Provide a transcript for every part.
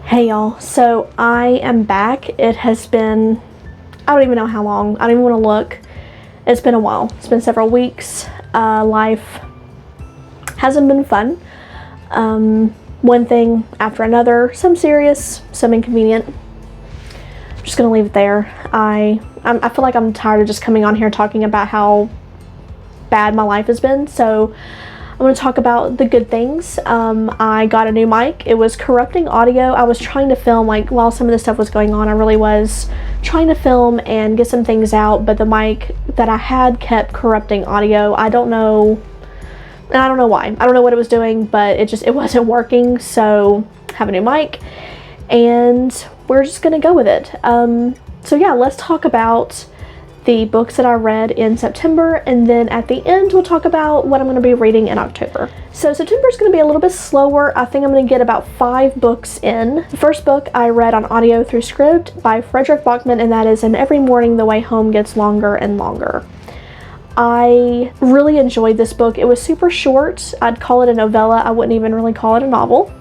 Hey y'all, so I am back. It has been, I don't even know how long. I don't even want to look. It's been a while. It's been several weeks. Life hasn't been fun. One thing after another, some serious, some inconvenient. I'm just gonna leave it there. I feel like I'm tired of just coming on here talking about how bad my life has been, so I'm going to talk about the good things. I got a new mic. It was corrupting audio. I was trying to film, like, while some of this stuff was going on, I really was trying to film and get some things out, but the mic that I had kept corrupting audio. I don't know why. I don't know what it was doing, but it wasn't working, so I have a new mic, and we're just going to go with it. So yeah, let's talk about the books that I read in September, and then at the end we'll talk about what I'm going to be reading in October. So September is going to be a little bit slower. I think I'm going to get about 5 books in. The first book I read on audio through Scribd by Frederick Bachman, and that is And Every Morning the Way Home Gets Longer and Longer. I really enjoyed this book. It was super short. I'd call it a novella. I wouldn't even really call it a novel,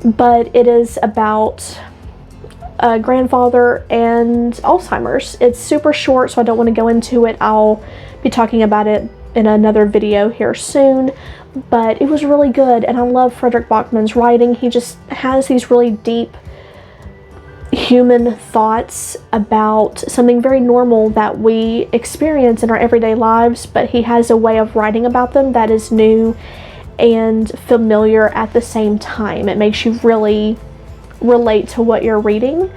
but it is about a grandfather and Alzheimer's. It's super short, so I don't want to go into it. I'll be talking about it in another video here soon, but it was really good, and I love Frederick Bachman's writing. He just has these really deep human thoughts about something very normal that we experience in our everyday lives, but he has a way of writing about them that is new and familiar at the same time. It makes you really relate to what you're reading,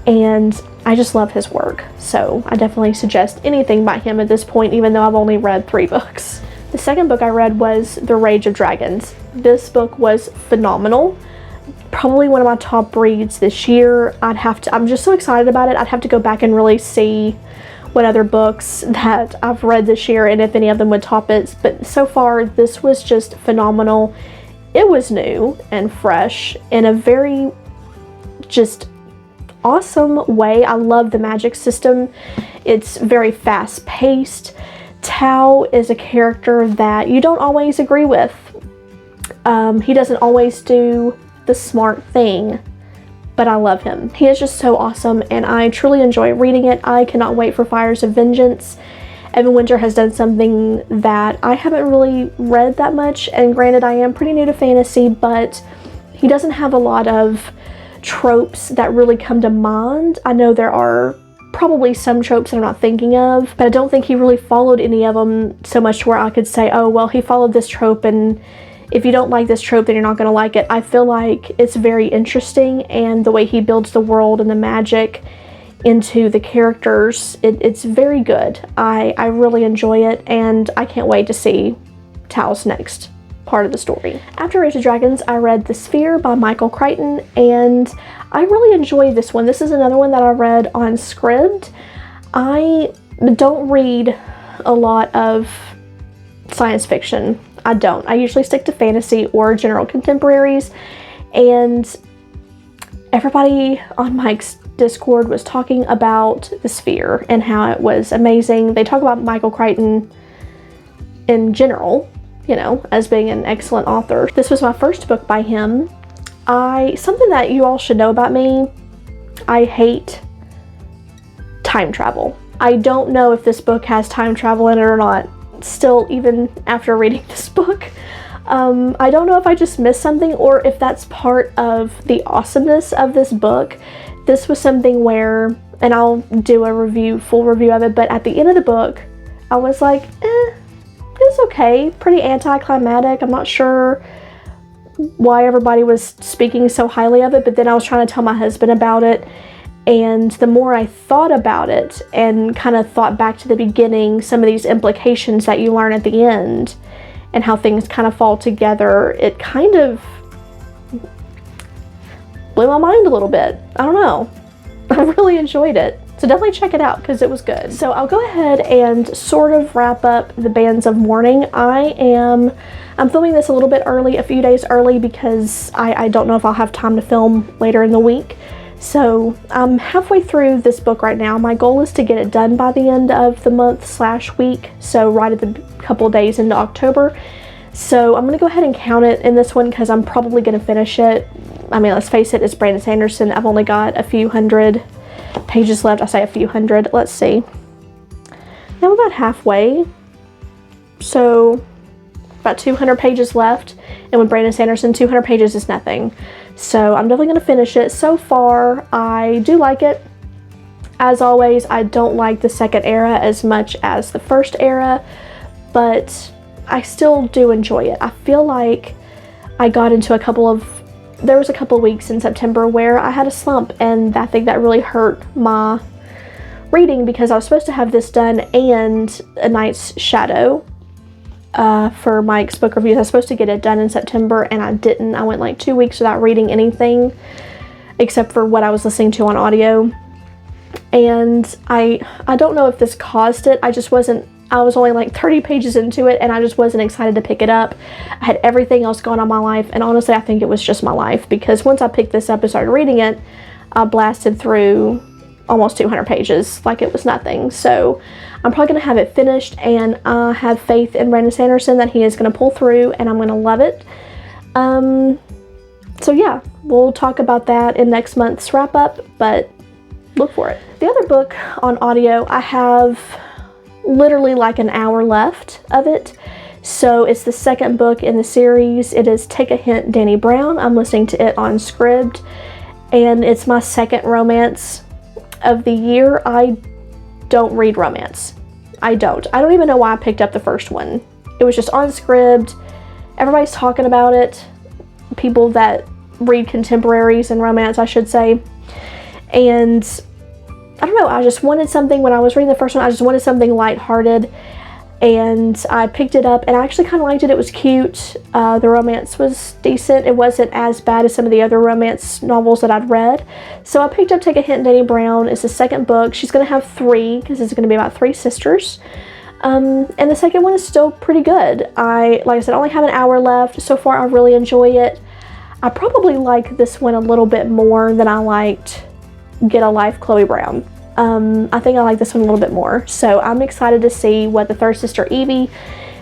and I just love his work, so I definitely suggest anything by him at this point, even though I've only read 3 books. The second book I read was The Rage of Dragons. This book was phenomenal. Probably one of my top reads this year. I'm just so excited about it. I'd have to go back and really see what other books that I've read this year and if any of them would top it, but so far this was just phenomenal. It was new and fresh in a very just awesome way. I love the magic system. It's very fast paced. Tao is a character that you don't always agree with. He doesn't always do the smart thing, but I love him. He is just so awesome, and I truly enjoy reading it. I cannot wait for Fires of Vengeance. Evan Winter has done something that I haven't really read that much, and granted I am pretty new to fantasy, but he doesn't have a lot of tropes that really come to mind. I know there are probably some tropes that I'm not thinking of, but I don't think he really followed any of them so much to where I could say, oh well, he followed this trope, and if you don't like this trope then you're not going to like it. I feel like it's very interesting, and the way he builds the world and the magic into the characters, it's very good. I really enjoy it, and I can't wait to see Tao's next part of the story. After Rage of Dragons, I read The Sphere by Michael Crichton, and I really enjoyed this one. This is another one that I read on Scribd. I don't read a lot of science fiction. I don't. I usually stick to fantasy or general contemporaries, and everybody on Mike's Discord was talking about The Sphere and how it was amazing. They talk about Michael Crichton in general, you know, as being an excellent author. This was my first book by him. Something that you all should know about me, I hate time travel. I don't know if this book has time travel in it or not, still, even after reading this book. I don't know if I just missed something or if that's part of the awesomeness of this book. This was something where, and I'll do a full review of it, but at the end of the book, I was like, it's okay, pretty anticlimactic. I'm not sure why everybody was speaking so highly of it, but then I was trying to tell my husband about it, and the more I thought about it and kind of thought back to the beginning, some of these implications that you learn at the end and how things kind of fall together, it kind of blew my mind a little bit. I don't know. I really enjoyed it. So definitely check it out because it was good. So I'll go ahead and sort of wrap up the Bands of Mourning. I'm filming this a little bit early, a few days early, because I don't know if I'll have time to film later in the week. So I'm halfway through this book right now. My goal is to get it done by the end of the month/week, so right at the couple days into October. So I'm going to go ahead and count it in this one because I'm probably going to finish it. I mean, let's face it, it's Brandon Sanderson. I've only got a few hundred pages left. I say a few hundred. Let's see. I'm about halfway. So about 200 pages left. And with Brandon Sanderson, 200 pages is nothing. So I'm definitely going to finish it. So far, I do like it. As always, I don't like the second era as much as the first era, but I still do enjoy it. I feel like I got into there was a couple of weeks in September where I had a slump, and I think that really hurt my reading because I was supposed to have this done and A Knight's Shadow for Mike's book reviews. I was supposed to get it done in September, and I didn't. I went like 2 weeks without reading anything except for what I was listening to on audio. And I don't know if this caused it. I was only like 30 pages into it, and I just wasn't excited to pick it up. I had everything else going on in my life, and honestly, I think it was just my life, because once I picked this up and started reading it, I blasted through almost 200 pages like it was nothing. So I'm probably going to have it finished, and I have faith in Brandon Sanderson that he is going to pull through, and I'm going to love it. So yeah, we'll talk about that in next month's wrap up, but look for it. The other book on audio, I have literally like an hour left of it. So it's the second book in the series. It is Take a Hint, Danny Brown. I'm listening to it on Scribd, and it's my second romance of the year. I don't read romance. I don't even know why I picked up the first one. It was just on Scribd. Everybody's talking about it. People that read contemporaries and romance, I should say. And I don't know, I just wanted something, when I was reading the first one, I just wanted something lighthearted, and I picked it up, and I actually kind of liked it. It was cute. The romance was decent. It wasn't as bad as some of the other romance novels that I'd read. So I picked up Take a Hint, Danny Brown. It's the second book. She's going to have 3, because it's going to be about 3 sisters. And the second one is still pretty good. Like I said, I only have an hour left. So far, I really enjoy it. I probably like this one a little bit more than I liked Get a Life, Chloe Brown. I think I like this one a little bit more. So I'm excited to see what the third sister Evie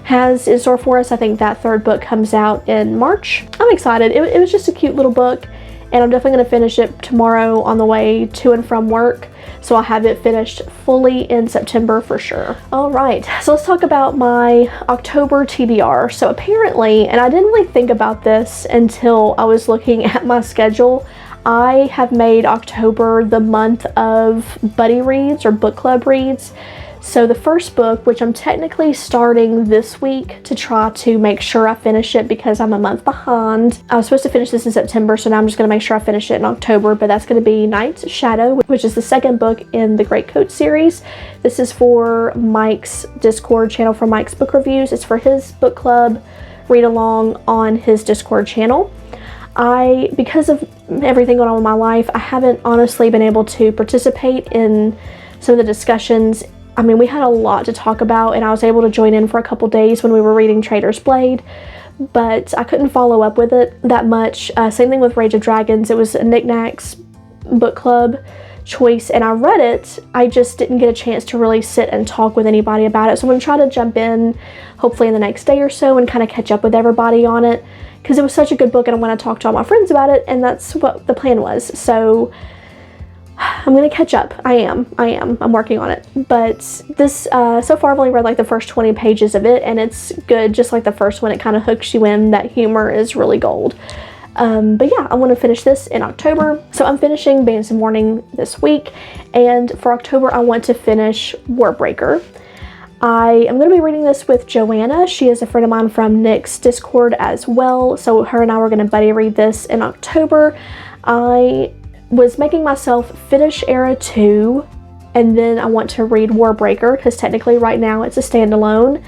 has in store for us. I think that third book comes out in March. I'm excited. It was just a cute little book, and I'm definitely going to finish it tomorrow on the way to and from work. So I'll have it finished fully in September for sure. All right, so let's talk about my October TBR. So apparently, and I didn't really think about this until I was looking at my schedule, I have made October the month of buddy reads or book club reads. So the first book, which I'm technically starting this week to try to make sure I finish it because I'm a month behind. I was supposed to finish this in September, so now I'm just going to make sure I finish it in October, but that's going to be Knight's Shadow, which is the second book in the Great Coat series. This is for Mike's Discord channel for Mike's book reviews. It's for his book club read along on his Discord channel. Because of everything going on in my life, I haven't honestly been able to participate in some of the discussions. I mean, we had a lot to talk about, and I was able to join in for a couple days when we were reading Trader's Blade, but I couldn't follow up with it that much. Same thing with Rage of Dragons. It was a Knickknacks book club choice, and I read it. I just didn't get a chance to really sit and talk with anybody about it. So I'm going to try to jump in hopefully in the next day or so and kind of catch up with everybody on it, because it was such a good book and I want to talk to all my friends about it, and that's what the plan was. So I'm going to catch up. I'm working on it. But this, so far I've only read like the first 20 pages of it, and it's good. Just like the first one, it kind of hooks you in. That humor is really gold. But yeah, I want to finish this in October. So I'm finishing Bandits in Mourning this week, and for October I want to finish Warbreaker. I am going to be reading this with Joanna. She is a friend of mine from Nick's Discord as well. So her and I were going to buddy read this in October. I was making myself finish Era 2, and then I want to read Warbreaker, because technically right now it's a standalone.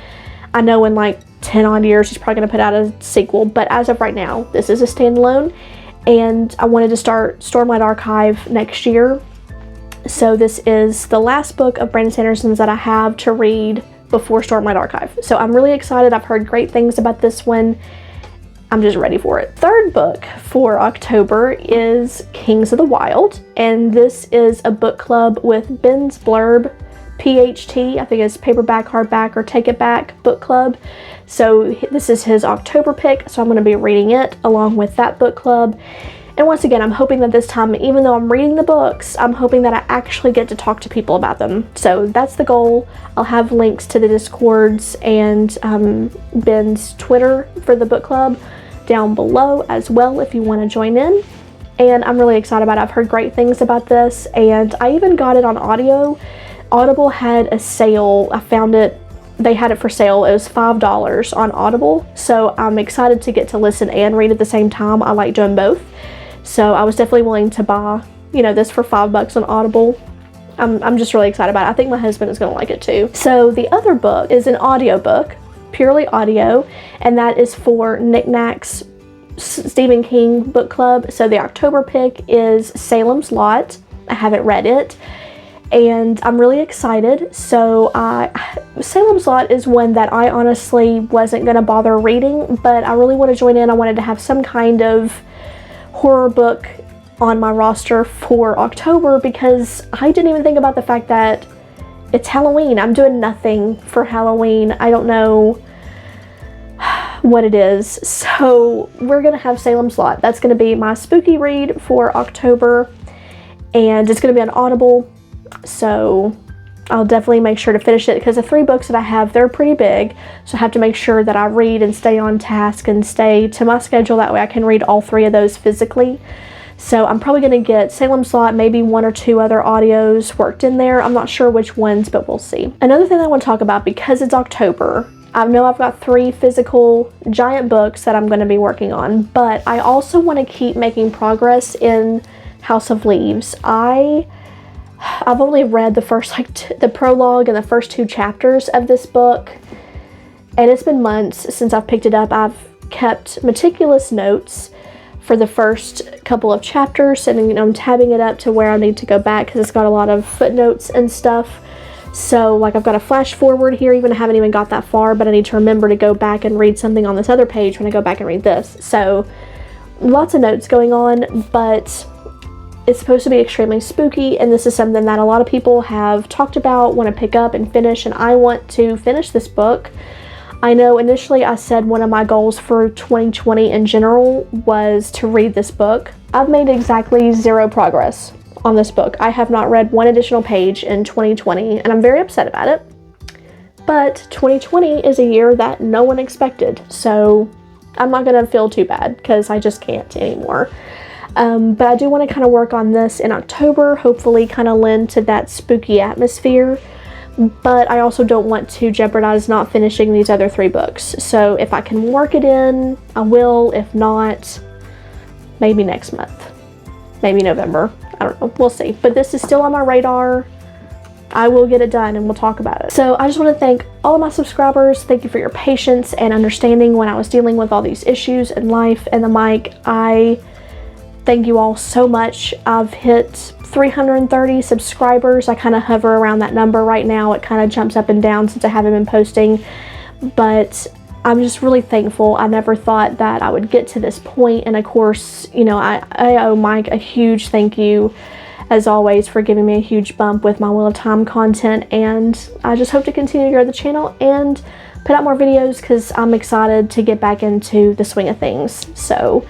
I know in like 10 odd years he's probably going to put out a sequel, but as of right now, this is a standalone, and I wanted to start Stormlight Archive next year. So this is the last book of Brandon Sanderson's that I have to read before Stormlight Archive. So I'm really excited. I've heard great things about this one. I'm just ready for it. Third book for October is Kings of the Wild, and this is a book club with Ben's Blurb, PHT, I think it's paperback, hardback, or take it back book club. So this is his October pick, so I'm going to be reading it along with that book club. And once again, I'm hoping that this time, even though I'm reading the books, I'm hoping that I actually get to talk to people about them. So that's the goal. I'll have links to the Discords and Ben's Twitter for the book club down below as well if you want to join in. And I'm really excited about it. I've heard great things about this, and I even got it on audio. Audible had a sale. I found it. They had it for sale. It was $5 on Audible. So I'm excited to get to listen and read at the same time. I like doing both. So I was definitely willing to buy, you know, this for $5 on Audible. I'm just really excited about it. I think my husband is going to like it too. So the other book is an audiobook, purely audio, and that is for Knickknack's Stephen King book club. So the October pick is Salem's Lot. I haven't read it, and I'm really excited. So Salem's Lot is one that I honestly wasn't going to bother reading, but I really want to join in. I wanted to have some kind of horror book on my roster for October because I didn't even think about the fact that it's Halloween. I'm doing nothing for Halloween. I don't know what it is. So we're gonna have Salem's Lot. That's gonna be my spooky read for October, and it's gonna be on Audible. So I'll definitely make sure to finish it because the 3 books that I have, they're pretty big. So I have to make sure that I read and stay on task and stay to my schedule. That way I can read all 3 of those physically. So I'm probably going to get Salem's Lot, maybe 1 or 2 other audios worked in there. I'm not sure which ones, but we'll see. Another thing I want to talk about, because it's October, I know I've got 3 physical giant books that I'm going to be working on, but I also want to keep making progress in House of Leaves. I've only read the first, the prologue and the first 2 chapters of this book, and it's been months since I've picked it up. I've kept meticulous notes for the first couple of chapters, and I'm tabbing it up to where I need to go back because it's got a lot of footnotes and stuff. So like I've got a flash forward here, even I haven't even got that far, but I need to remember to go back and read something on this other page when I go back and read this. So lots of notes going on, but it's supposed to be extremely spooky, and this is something that a lot of people have talked about, want to pick up and finish, and I want to finish this book. I know initially I said one of my goals for 2020 in general was to read this book. I've made exactly 0 progress on this book. I have not read 1 additional page in 2020, and I'm very upset about it. But 2020 is a year that no one expected, so I'm not going to feel too bad because I just can't anymore. But I do want to kind of work on this in October, hopefully kind of lend to that spooky atmosphere. But I also don't want to jeopardize not finishing these other 3 books. So if I can work it in, I will. If not, maybe next month. Maybe November. I don't know. We'll see. But this is still on my radar. I will get it done and we'll talk about it. So I just want to thank all of my subscribers. Thank you for your patience and understanding when I was dealing with all these issues in life and the mic. I thank you all so much. I've hit 330 subscribers. I kind of hover around that number right now. It kind of jumps up and down since I haven't been posting, but I'm just really thankful. I never thought that I would get to this point, and of course, you know, I owe Mike a huge thank you as always for giving me a huge bump with my Wheel of Time content, and I just hope to continue to grow the channel and put out more videos because I'm excited to get back into the swing of things. So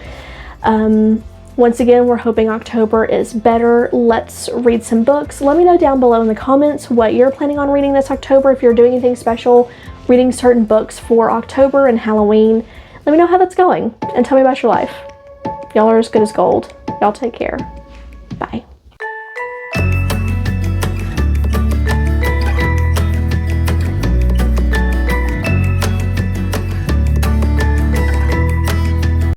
once again, we're hoping October is better. Let's read some books. Let me know down below in the comments what you're planning on reading this October. If you're doing anything special, reading certain books for October and Halloween. Let me know how that's going and tell me about your life. Y'all are as good as gold. Y'all take care. Bye.